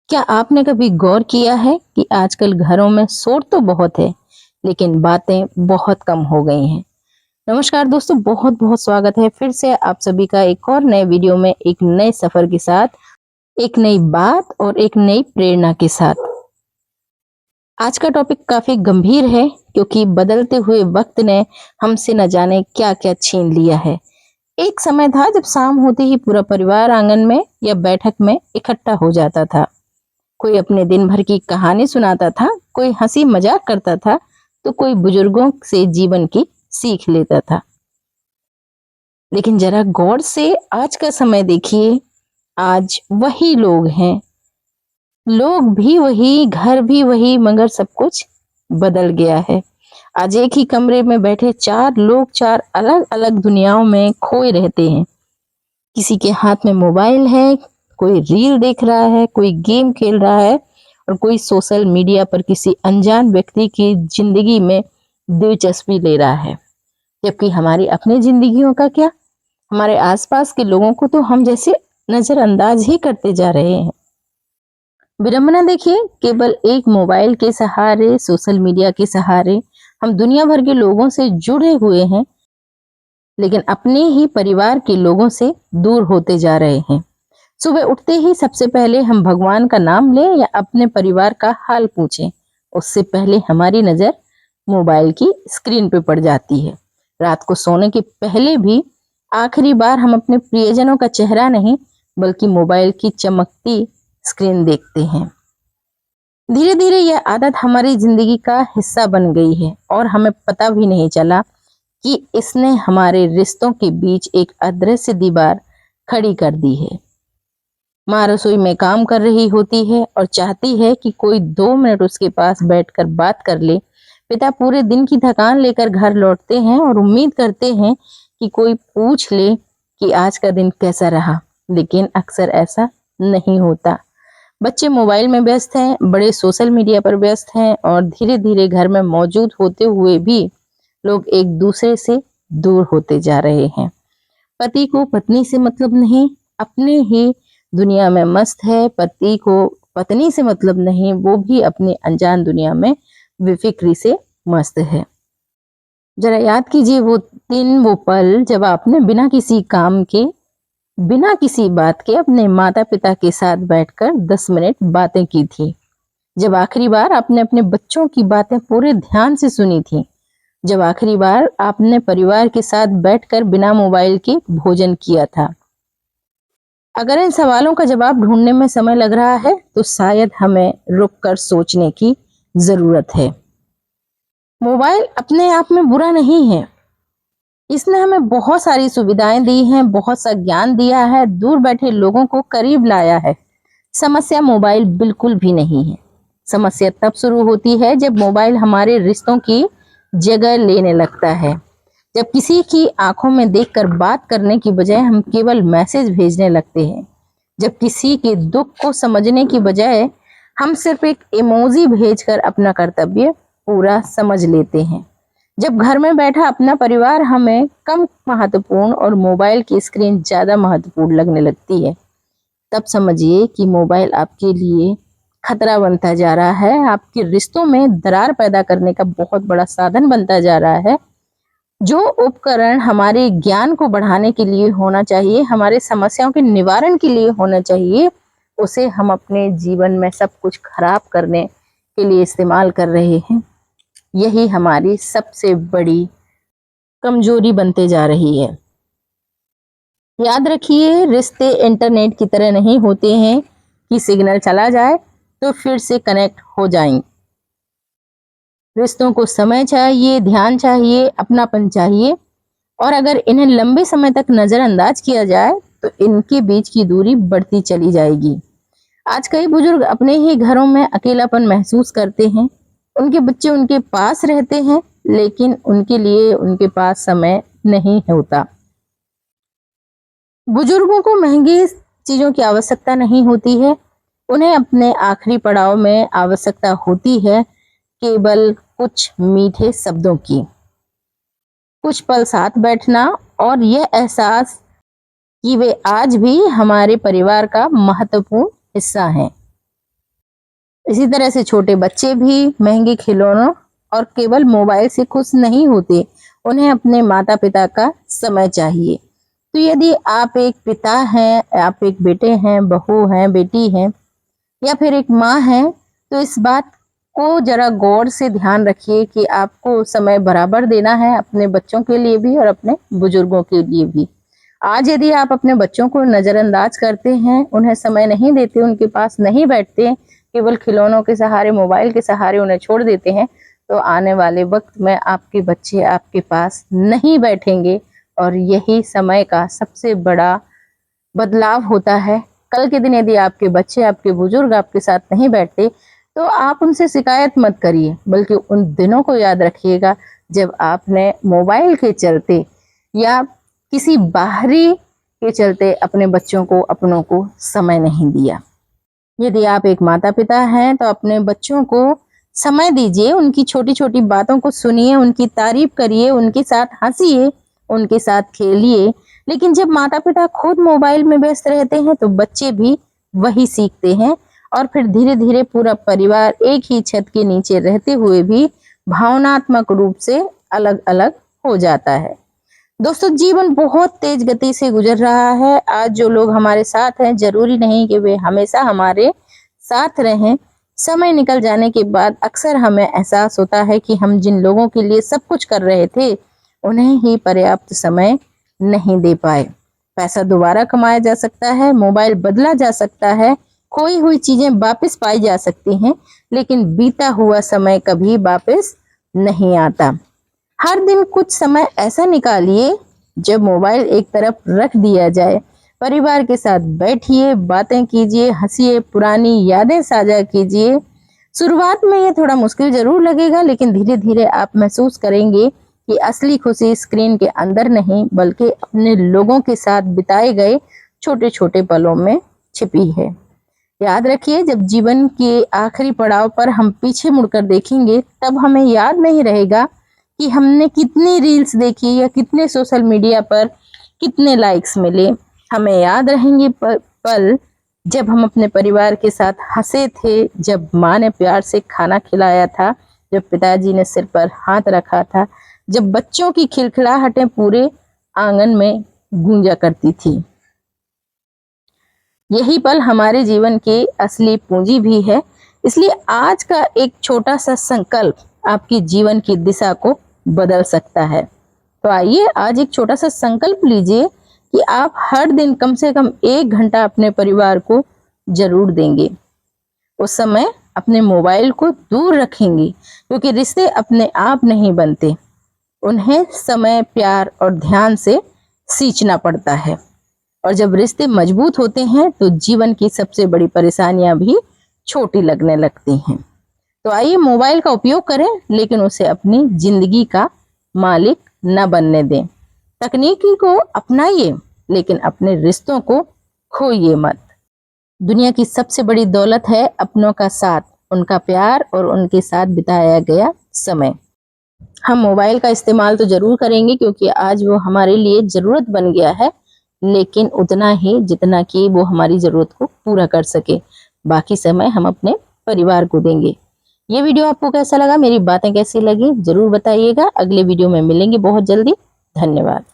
क्या आपने कभी गौर किया है कि आजकल घरों में शोर तो बहुत है, लेकिन बातें बहुत कम हो गई हैं। नमस्कार दोस्तों, बहुत बहुत स्वागत है फिर से आप सभी का एक और नए वीडियो में, एक नए सफर के साथ, एक नई बात और एक नई प्रेरणा के साथ। आज का टॉपिक काफी गंभीर है, क्योंकि बदलते हुए वक्त ने हमसे न जाने क्या क्या छीन लिया है। एक समय था जब शाम होते ही पूरा परिवार आंगन में या बैठक में इकट्ठा हो जाता था। कोई अपने दिन भर की कहानी सुनाता था, कोई हंसी मजाक करता था, तो कोई बुजुर्गों से जीवन की सीख लेता था। लेकिन जरा गौर से आज का समय देखिए। आज वही लोग हैं, लोग भी वही, घर भी वही, मगर सब कुछ बदल गया है। आज एक ही कमरे में बैठे चार लोग चार अलग अलग दुनियाओं में खोए रहते हैं। किसी के हाथ में मोबाइल है, कोई रील देख रहा है, कोई गेम खेल रहा है, और कोई सोशल मीडिया पर किसी अनजान व्यक्ति की जिंदगी में दिलचस्पी ले रहा है। जबकि हमारी अपनी जिंदगियों का क्या, हमारे आसपास के लोगों को तो हम जैसे नजरअंदाज ही करते जा रहे हैं। विडंबना देखिए, केवल एक मोबाइल के सहारे, सोशल मीडिया के सहारे हम दुनिया भर के लोगों से जुड़े हुए हैं, लेकिन अपने ही परिवार के लोगों से दूर होते जा रहे हैं। सुबह उठते ही सबसे पहले हम भगवान का नाम लें या अपने परिवार का हाल पूछें, उससे पहले हमारी नजर मोबाइल की स्क्रीन पे पड़ जाती है। रात को सोने के पहले भी आखिरी बार हम अपने प्रियजनों का चेहरा नहीं, बल्कि मोबाइल की चमकती स्क्रीन देखते हैं। धीरे धीरे यह आदत हमारी जिंदगी का हिस्सा बन गई है, और हमें पता भी नहीं चला कि इसने हमारे रिश्तों के बीच एक अदृश्य दीवार खड़ी कर दी है। माँ रसोई में काम कर रही होती है और चाहती है कि कोई 2 मिनट उसके पास बैठकर बात कर ले। पिता पूरे दिन की थकान लेकर घर लौटते हैं और उम्मीद करते हैं कि कोई पूछ ले कि आज का दिन कैसा रहा, लेकिन अक्सर ऐसा नहीं होता। बच्चे मोबाइल में व्यस्त हैं, बड़े सोशल मीडिया पर व्यस्त हैं, और धीरे धीरे घर में मौजूद होते हुए भी लोग एक दूसरे से दूर होते जा रहे हैं। पति को पत्नी से मतलब नहीं, अपने ही दुनिया में मस्त है। पति को पत्नी से मतलब नहीं, वो भी अपनी अनजान दुनिया में बेफिक्री से मस्त है। जरा याद कीजिए वो दिन, वो पल जब आपने बिना किसी काम के, बिना किसी बात के अपने माता पिता के साथ बैठकर 10 मिनट बातें की थी। जब आखिरी बार आपने अपने बच्चों की बातें पूरे ध्यान से सुनी थी। जब आखिरी बार आपने परिवार के साथ बैठकर बिना मोबाइल के भोजन किया था। अगर इन सवालों का जवाब ढूंढने में समय लग रहा है, तो शायद हमें रुककर सोचने की जरूरत है। मोबाइल अपने आप में बुरा नहीं है। इसने हमें बहुत सारी सुविधाएं दी हैं, बहुत सा ज्ञान दिया है, दूर बैठे लोगों को करीब लाया है। समस्या मोबाइल बिल्कुल भी नहीं है। समस्या तब शुरू होती है जब मोबाइल हमारे रिश्तों की जगह लेने लगता है। जब किसी की आंखों में देखकर बात करने की बजाय हम केवल मैसेज भेजने लगते हैं। जब किसी के दुख को समझने की बजाय हम सिर्फ एक इमोजी भेजकर अपना कर्तव्य पूरा समझ लेते हैं। जब घर में बैठा अपना परिवार हमें कम महत्वपूर्ण और मोबाइल की स्क्रीन ज्यादा महत्वपूर्ण लगने लगती है, तब समझिए कि मोबाइल आपके लिए खतरा बनता जा रहा है, आपके रिश्तों में दरार पैदा करने का बहुत बड़ा साधन बनता जा रहा है। जो उपकरण हमारे ज्ञान को बढ़ाने के लिए होना चाहिए, हमारे समस्याओं के निवारण के लिए होना चाहिए, उसे हम अपने जीवन में सब कुछ खराब करने के लिए इस्तेमाल कर रहे हैं। यही हमारी सबसे बड़ी कमजोरी बनते जा रही है। याद रखिए, रिश्ते इंटरनेट की तरह नहीं होते हैं कि सिग्नल चला जाए तो फिर से कनेक्ट हो जाएं। रिश्तों को समय चाहिए, ध्यान चाहिए, अपनापन चाहिए, और अगर इन्हें लंबे समय तक नजरअंदाज किया जाए तो इनके बीच की दूरी बढ़ती चली जाएगी। आज कई बुजुर्ग अपने ही घरों में अकेलापन महसूस करते हैं। उनके बच्चे उनके पास रहते हैं, लेकिन उनके लिए उनके पास समय नहीं होता। बुजुर्गों को महंगी चीजों की आवश्यकता नहीं होती है, उन्हें अपने आखिरी पड़ाव में आवश्यकता होती है केवल कुछ मीठे शब्दों की, कुछ पल साथ बैठना, और यह एहसास कि वे आज भी हमारे परिवार का महत्वपूर्ण हिस्सा हैं। इसी तरह से छोटे बच्चे भी महंगे खिलौनों और केवल मोबाइल से खुश नहीं होते, उन्हें अपने माता पिता का समय चाहिए। तो यदि आप एक पिता हैं, आप एक बेटे हैं, बहू हैं, बेटी हैं या फिर एक माँ हैं, तो इस बात को जरा गौर से ध्यान रखिए कि आपको समय बराबर देना है अपने बच्चों के लिए भी और अपने बुजुर्गों के लिए भी। आज यदि आप अपने बच्चों को नजरअंदाज करते हैं, उन्हें समय नहीं देते, उनके पास नहीं बैठते, केवल खिलौनों के सहारे, मोबाइल के सहारे उन्हें छोड़ देते हैं, तो आने वाले वक्त में आपके बच्चे आपके पास नहीं बैठेंगे और यही समय का सबसे बड़ा बदलाव होता है। कल के दिन यदि आपके बच्चे, आपके बुजुर्ग आपके साथ नहीं बैठते, तो आप उनसे शिकायत मत करिए, बल्कि उन दिनों को याद रखिएगा जब आपने मोबाइल के चलते या किसी बाहरी के चलते अपने बच्चों को, अपनों को समय नहीं दिया। यदि आप एक माता पिता हैं, तो अपने बच्चों को समय दीजिए, उनकी छोटी छोटी बातों को सुनिए, उनकी तारीफ करिए, उनके साथ हंसिए, उनके साथ खेलिए। लेकिन जब माता पिता खुद मोबाइल में व्यस्त रहते हैं, तो बच्चे भी वही सीखते हैं और फिर धीरे धीरे पूरा परिवार एक ही छत के नीचे रहते हुए भी भावनात्मक रूप से अलग अलग हो जाता है। दोस्तों, जीवन बहुत तेज गति से गुजर रहा है। आज जो लोग हमारे साथ हैं, जरूरी नहीं कि वे हमेशा हमारे साथ रहें। समय निकल जाने के बाद अक्सर हमें एहसास होता है कि हम जिन लोगों के लिए सब कुछ कर रहे थे, उन्हें ही पर्याप्त समय नहीं दे पाए। पैसा दोबारा कमाया जा सकता है, मोबाइल बदला जा सकता है, खोई हुई चीजें वापस पाई जा सकती हैं, लेकिन बीता हुआ समय कभी वापस नहीं आता। हर दिन कुछ समय ऐसा निकालिए जब मोबाइल एक तरफ रख दिया जाए। परिवार के साथ बैठिए, बातें कीजिए, हंसिए, पुरानी यादें साझा कीजिए। शुरुआत में ये थोड़ा मुश्किल जरूर लगेगा, लेकिन धीरे धीरे आप महसूस करेंगे कि असली खुशी स्क्रीन के अंदर नहीं, बल्कि अपने लोगों के साथ बिताए गए छोटे छोटे पलों में छिपी है। याद रखिए, जब जीवन के आखिरी पड़ाव पर हम पीछे मुड़कर देखेंगे, तब हमें याद नहीं रहेगा कि हमने कितनी रील्स देखी या कितने सोशल मीडिया पर कितने लाइक्स मिले। हमें याद रहेंगे पल जब हम अपने परिवार के साथ हंसे थे, जब माँ ने प्यार से खाना खिलाया था, जब पिताजी ने सिर पर हाथ रखा था, जब बच्चों की खिलखिलाहटें पूरे आंगन में गूंजा करती थी। यही पल हमारे जीवन की असली पूंजी भी है। इसलिए आज का एक छोटा सा संकल्प आपकी जीवन की दिशा को बदल सकता है। तो आइए आज एक छोटा सा संकल्प लीजिए कि आप हर दिन कम से कम 1 घंटा अपने परिवार को जरूर देंगे। उस समय अपने मोबाइल को दूर रखेंगे, क्योंकि रिश्ते अपने आप नहीं बनते, उन्हें समय, प्यार और ध्यान से सींचना पड़ता है। और जब रिश्ते मजबूत होते हैं, तो जीवन की सबसे बड़ी परेशानियां भी छोटी लगने लगती हैं। तो आइए मोबाइल का उपयोग करें, लेकिन उसे अपनी जिंदगी का मालिक न बनने दें। तकनीकी को अपनाइए, लेकिन अपने रिश्तों को खोइए मत। दुनिया की सबसे बड़ी दौलत है अपनों का साथ, उनका प्यार और उनके साथ बिताया गया समय। हम मोबाइल का इस्तेमाल तो जरूर करेंगे, क्योंकि आज वो हमारे लिए जरूरत बन गया है, लेकिन उतना ही जितना कि वो हमारी जरूरत को पूरा कर सके। बाकी समय हम अपने परिवार को देंगे। ये वीडियो आपको कैसा लगा, मेरी बातें कैसी लगी, जरूर बताइएगा। अगले वीडियो में मिलेंगे बहुत जल्दी। धन्यवाद।